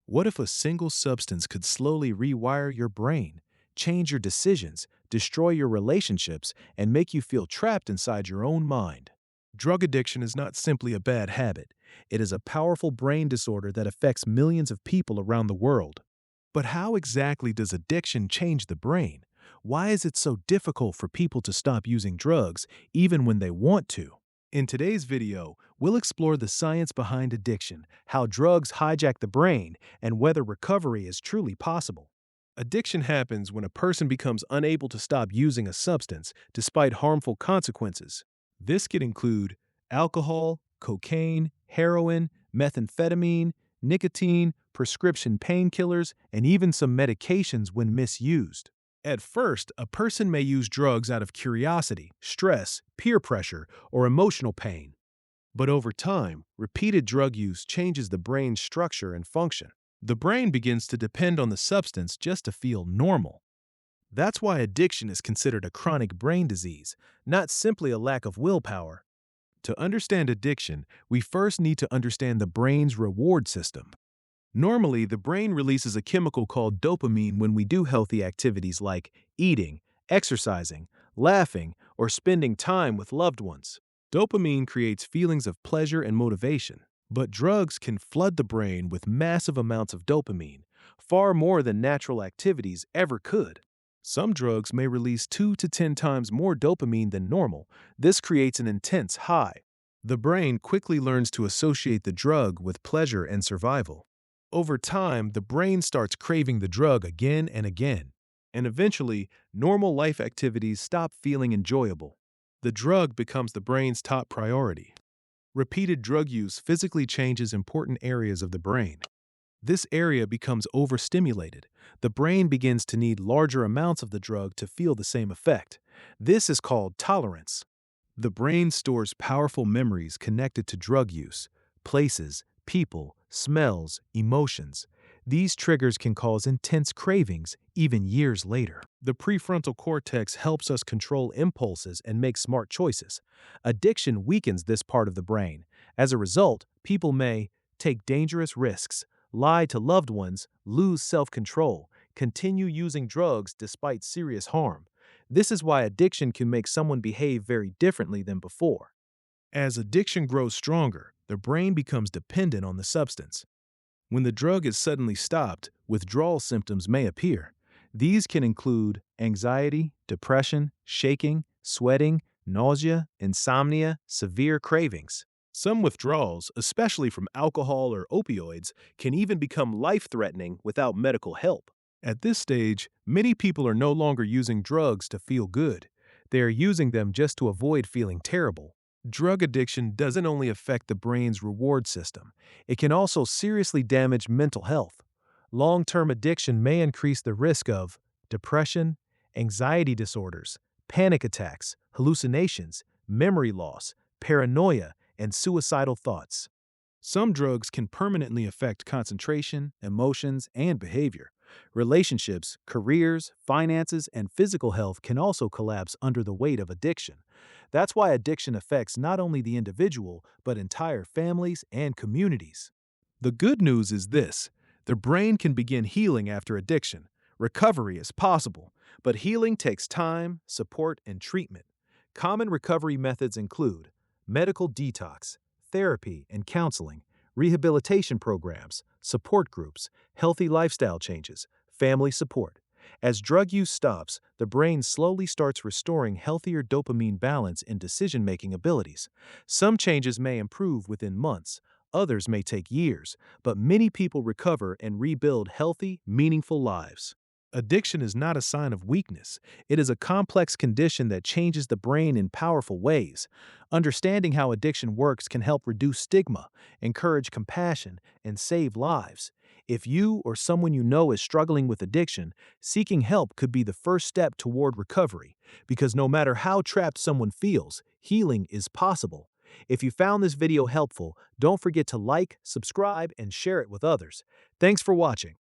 What if a single substance could slowly rewire your brain, change your decisions, destroy your relationships, and make you feel trapped inside your own mind? Drug addiction is not simply a bad habit. It is a powerful brain disorder that affects millions of people around the world. But how exactly does addiction change the brain? Why is it so difficult for people to stop using drugs even when they want to? In today's video, we'll explore the science behind addiction, how drugs hijack the brain, and whether recovery is truly possible. Addiction happens when a person becomes unable to stop using a substance despite harmful consequences. This could include alcohol, cocaine, heroin, methamphetamine, nicotine, prescription painkillers, and even some medications when misused. At first, a person may use drugs out of curiosity, stress, peer pressure, or emotional pain. But over time, repeated drug use changes the brain's structure and function. The brain begins to depend on the substance just to feel normal. That's why addiction is considered a chronic brain disease, not simply a lack of willpower. To understand addiction, we first need to understand the brain's reward system. Normally, the brain releases a chemical called dopamine when we do healthy activities like eating, exercising, laughing, or spending time with loved ones. Dopamine creates feelings of pleasure and motivation, but drugs can flood the brain with massive amounts of dopamine, far more than natural activities ever could. Some drugs may release 2 to 10 times more dopamine than normal. This creates an intense high. The brain quickly learns to associate the drug with pleasure and survival. Over time, the brain starts craving the drug again and again, and eventually, normal life activities stop feeling enjoyable. The drug becomes the brain's top priority. Repeated drug use physically changes important areas of the brain. This area becomes overstimulated. The brain begins to need larger amounts of the drug to feel the same effect. This is called tolerance. The brain stores powerful memories connected to drug use, places, people, smells, emotions. These triggers can cause intense cravings even years later. The prefrontal cortex helps us control impulses and make smart choices. Addiction weakens this part of the brain. As a result, people may take dangerous risks, lie to loved ones, lose self-control, continue using drugs despite serious harm. This is why addiction can make someone behave very differently than before. As addiction grows stronger, the brain becomes dependent on the substance. When the drug is suddenly stopped, withdrawal symptoms may appear. These can include anxiety, depression, shaking, sweating, nausea, insomnia, severe cravings. Some withdrawals, especially from alcohol or opioids, can even become life-threatening without medical help. At this stage, many people are no longer using drugs to feel good. They are using them just to avoid feeling terrible. Drug addiction doesn't only affect the brain's reward system, it can also seriously damage mental health. Long-term addiction may increase the risk of depression, anxiety disorders, panic attacks, hallucinations, memory loss, paranoia, and suicidal thoughts. Some drugs can permanently affect concentration, emotions, and behavior. Relationships, careers, finances, and physical health can also collapse under the weight of addiction. That's why addiction affects not only the individual, but entire families and communities. The good news is this: the brain can begin healing after addiction. Recovery is possible, but healing takes time, support, and treatment. Common recovery methods include medical detox, therapy and counseling, rehabilitation programs, support groups, healthy lifestyle changes, family support. As drug use stops, the brain slowly starts restoring healthier dopamine balance and decision-making abilities. Some changes may improve within months, others may take years, but many people recover and rebuild healthy, meaningful lives. Addiction is not a sign of weakness. It is a complex condition that changes the brain in powerful ways. Understanding how addiction works can help reduce stigma, encourage compassion, and save lives. If you or someone you know is struggling with addiction, seeking help could be the first step toward recovery. Because no matter how trapped someone feels, healing is possible. If you found this video helpful, don't forget to like, subscribe, and share it with others. Thanks for watching.